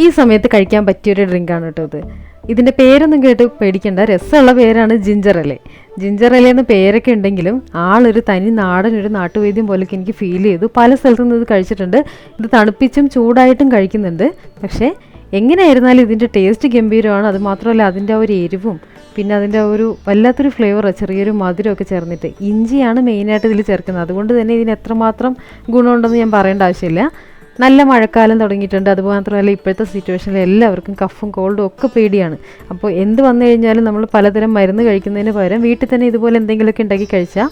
ഈ സമയത്ത് കഴിക്കാൻ പറ്റിയൊരു ഡ്രിങ്കാണ് കേട്ടോ ഇത്. ഇതിൻ്റെ പേരൊന്നും കേട്ട് പേടിക്കേണ്ട, രസമുള്ള പേരാണ് ജിഞ്ചർ അലേ. ജിഞ്ചർ അലയെന്ന് പേരൊക്കെ ഉണ്ടെങ്കിലും ആളൊരു തനി നാടൻ ഒരു നാട്ടുവൈദ്യം പോലെയൊക്കെ എനിക്ക് ഫീൽ ചെയ്തു. പല സ്ഥലത്തുനിന്ന് ഇത് കഴിച്ചിട്ടുണ്ട്. ഇത് തണുപ്പിച്ചും ചൂടായിട്ടും കഴിക്കുന്നുണ്ട്. പക്ഷേ എങ്ങനെയായിരുന്നാലും ഇതിൻ്റെ ടേസ്റ്റ് ഗംഭീരമാണ്. അതുമാത്രമല്ല അതിൻ്റെ ഒരു എരിവും പിന്നെ അതിൻ്റെ ഒരു വല്ലാത്തൊരു ഫ്ലേവർ, ചെറിയൊരു മധുരമൊക്കെ ചേർന്നിട്ട്. ഇഞ്ചിയാണ് മെയിനായിട്ട് ഇതിൽ ചേർക്കുന്നത്. അതുകൊണ്ട് തന്നെ ഇതിന് എത്രമാത്രം ഗുണമുണ്ടെന്ന് ഞാൻ പറയേണ്ട ആവശ്യമില്ല. നല്ല മഴക്കാലം തുടങ്ങിയിട്ടുണ്ട്. അതുമാത്രമല്ല ഇപ്പോഴത്തെ സിറ്റുവേഷനിൽ എല്ലാവർക്കും കഫും കോൾഡും ഒക്കെ പേടിയാണ്. അപ്പോൾ എന്ത് വന്നു കഴിഞ്ഞാലും നമ്മൾ പലതരം മരുന്ന് കഴിക്കുന്നതിന് പകരം വീട്ടിൽ തന്നെ ഇതുപോലെ എന്തെങ്കിലുമൊക്കെ ഉണ്ടാക്കി കഴിച്ചാൽ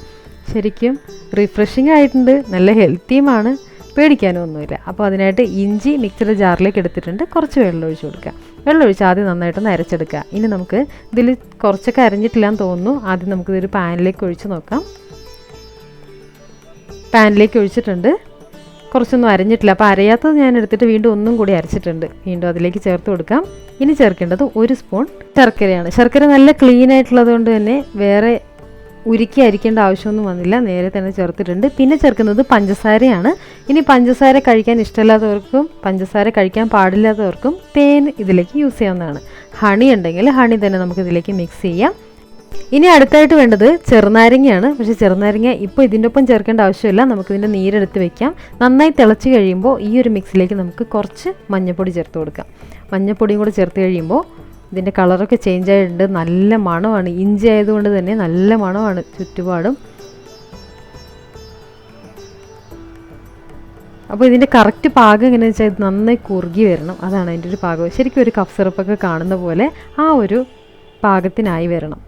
ശരിക്കും റിഫ്രഷിംഗ് ആയിട്ടുണ്ട്, നല്ല ഹെൽത്തിയുമാണ്, പേടിക്കാനും ഒന്നുമില്ല. അപ്പോൾ അതിനായിട്ട് ഇഞ്ചി മിക്സിയുടെ ജാറിലേക്ക് എടുത്തിട്ടുണ്ട്. കുറച്ച് വെള്ളം ഒഴിച്ച് കൊടുക്കുക. വെള്ളം ഒഴിച്ച് ആദ്യം നന്നായിട്ടൊന്ന് അരച്ചെടുക്കുക. ഇനി നമുക്ക് ഇതിൽ കുറച്ചൊക്കെ അരഞ്ഞിട്ടില്ലാന്ന് തോന്നുന്നു. ആദ്യം നമുക്കിതൊരു പാനിലേക്ക് ഒഴിച്ച് നോക്കാം. പാനിലേക്ക് ഒഴിച്ചിട്ടുണ്ട്. കുറച്ചൊന്നും അരഞ്ഞിട്ടില്ല. അപ്പോൾ അരയാത്തത് ഞാൻ എടുത്തിട്ട് വീണ്ടും ഒന്നും കൂടി അരച്ചിട്ടുണ്ട്. വീണ്ടും അതിലേക്ക് ചേർത്ത് കൊടുക്കാം. ഇനി ചേർക്കേണ്ടത് 1 സ്പൂൺ ശർക്കരയാണ്. ശർക്കര നല്ല ക്ലീൻ ആയിട്ടുള്ളത് കൊണ്ട് തന്നെ വേറെ ഉരുക്കി അരിക്കേണ്ട ആവശ്യമൊന്നും വന്നില്ല, നേരെ തന്നെ ചേർത്തിട്ടുണ്ട്. പിന്നെ ചേർക്കുന്നത് പഞ്ചസാരയാണ്. ഇനി പഞ്ചസാര കഴിക്കാൻ ഇഷ്ടമില്ലാത്തവർക്കും പഞ്ചസാര കഴിക്കാൻ പാടില്ലാത്തവർക്കും തേൻ ഇതിലേക്ക് യൂസ് ചെയ്യാവുന്നതാണ്. ഹണി ഉണ്ടെങ്കിൽ ഹണി തന്നെ നമുക്കിതിലേക്ക് മിക്സ് ചെയ്യാം. ഇനി അടുത്തായിട്ട് വേണ്ടത് ചെറുനാരങ്ങയാണ്. പക്ഷേ ചെറുനാരങ്ങ ഇപ്പോൾ ഇതിൻ്റെ ഒപ്പം ചേർക്കേണ്ട ആവശ്യമില്ല. നമുക്കിതിൻ്റെ നീരെടുത്ത് വെക്കാം. നന്നായി തിളച്ച് കഴിയുമ്പോൾ ഈ ഒരു മിക്സിലേക്ക് നമുക്ക് കുറച്ച് മഞ്ഞൾപ്പൊടി ചേർത്ത് കൊടുക്കാം. മഞ്ഞൾപ്പൊടിയും കൂടി ചേർത്ത് കഴിയുമ്പോൾ ഇതിൻ്റെ കളറൊക്കെ ചേഞ്ച് ആയിട്ടുണ്ട്. നല്ല മണമാണ്. ഇഞ്ചി ആയതുകൊണ്ട് തന്നെ നല്ല മണമാണ് ചുറ്റുപാടും. അപ്പോൾ ഇതിൻ്റെ കറക്റ്റ് പാകം എങ്ങനെയാണെന്ന് വെച്ചാൽ ഇത് നന്നായി കുറുകി വരണം. അതാണ് അതിൻ്റെ ഒരു പാകം. ശരിക്കും ഒരു കഫ് സിറപ്പൊക്കെ കാണുന്ന പോലെ ആ ഒരു പാകത്തിനായി വരണം.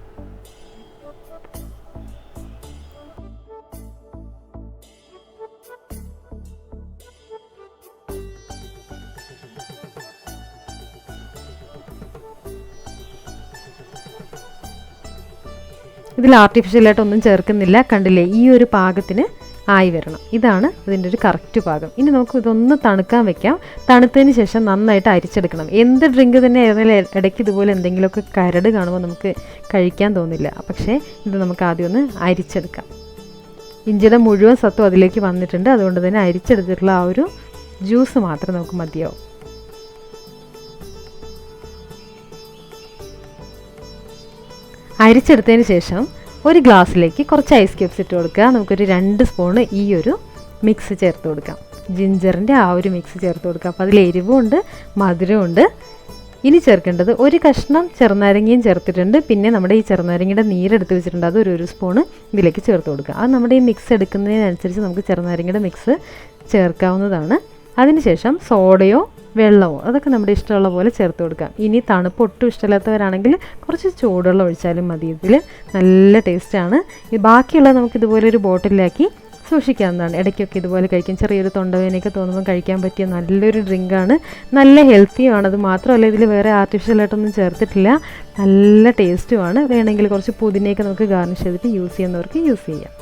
ഇതിൽ ആർട്ടിഫിഷ്യലായിട്ടൊന്നും ചേർക്കുന്നില്ല. കണ്ടില്ലേ, ഈ ഒരു പാകത്തിന് ആയി വരണം. ഇതാണ് ഇതിൻ്റെ ഒരു കറക്റ്റ് പാകം. ഇനി നമുക്ക് ഇതൊന്ന് തണുക്കാൻ വെക്കാം. തണുത്തതിന് ശേഷം നന്നായിട്ട് അരിച്ചെടുക്കണം. എന്ത് ഡ്രിങ്ക് തന്നെ ആയിരുന്നാലും ഇടയ്ക്ക് ഇതുപോലെ എന്തെങ്കിലുമൊക്കെ കരട് കാണുമ്പോൾ നമുക്ക് കഴിക്കാൻ തോന്നില്ല. പക്ഷേ ഇത് നമുക്ക് ആദ്യം ഒന്ന് അരിച്ചെടുക്കാം. ഇഞ്ചിയുടെ മുഴുവൻ സത്തും അതിലേക്ക് വന്നിട്ടുണ്ട്. അതുകൊണ്ട് തന്നെ അരിച്ചെടുത്തിട്ടുള്ള ആ ഒരു ജ്യൂസ് മാത്രം നമുക്ക് മതിയാവും. അരിച്ചെടുത്തതിന് ശേഷം ഒരു ഗ്ലാസ്സിലേക്ക് കുറച്ച് ഐസ് ക്യൂബ്സ് ഇട്ട് കൊടുക്കുക. നമുക്കൊരു 2 സ്പൂണ് ഈ ഒരു മിക്സ് ചേർത്ത് കൊടുക്കാം. ജിഞ്ചറിൻ്റെ ആ ഒരു മിക്സ് ചേർത്ത് കൊടുക്കുക. അപ്പോൾ അതിൽ എരിവുമുണ്ട് മധുരമുണ്ട്. ഇനി ചേർക്കേണ്ടത് ഒരു കഷ്ണം ചെറുനാരങ്ങയും ചേർത്തിട്ടുണ്ട്. പിന്നെ നമ്മുടെ ഈ ചെറുനാരങ്ങയുടെ നീരെടുത്ത് വെച്ചിട്ടുണ്ട്, അത് ഒരു സ്പൂണ് ഇതിലേക്ക് ചേർത്ത് കൊടുക്കുക. അത് നമ്മുടെ ഈ മിക്സ് എടുക്കുന്നതിനനുസരിച്ച് നമുക്ക് ചെറുനാരങ്ങയുടെ മിക്സ് ചേർക്കാവുന്നതാണ്. അതിനുശേഷം സോഡയോ വെള്ളമോ അതൊക്കെ നമ്മുടെ ഇഷ്ടമുള്ള പോലെ ചേർത്ത് കൊടുക്കാം. ഇനി തണുപ്പ് ഒട്ടും ഇഷ്ടമില്ലാത്തവരാണെങ്കിൽ കുറച്ച് ചൂടുവെള്ളം ഒഴിച്ചാലും മതി. ഇതിൽ നല്ല ടേസ്റ്റാണ്. ബാക്കിയുള്ളത് നമുക്കിതുപോലെ ഒരു ബോട്ടിലാക്കി സൂക്ഷിക്കാവുന്നതാണ്. ഇടയ്ക്കൊക്കെ ഇതുപോലെ കഴിക്കാം. ചെറിയൊരു തൊണ്ടവേനയൊക്കെ തോന്നുമ്പോൾ കഴിക്കാൻ പറ്റിയ നല്ലൊരു ഡ്രിങ്കാണ്. നല്ല ഹെൽത്തിയുമാണ്. അത് മാത്രമല്ല ഇതിൽ വേറെ ആർട്ടിഫിഷ്യലായിട്ടൊന്നും ചേർത്തിട്ടില്ല. നല്ല ടേസ്റ്റുമാണ്. വേണമെങ്കിൽ കുറച്ച് പുതിനയൊക്കെ നമുക്ക് ഗാർണിഷ് ചെയ്തിട്ട് യൂസ് ചെയ്യുന്നവർക്ക് യൂസ് ചെയ്യാം.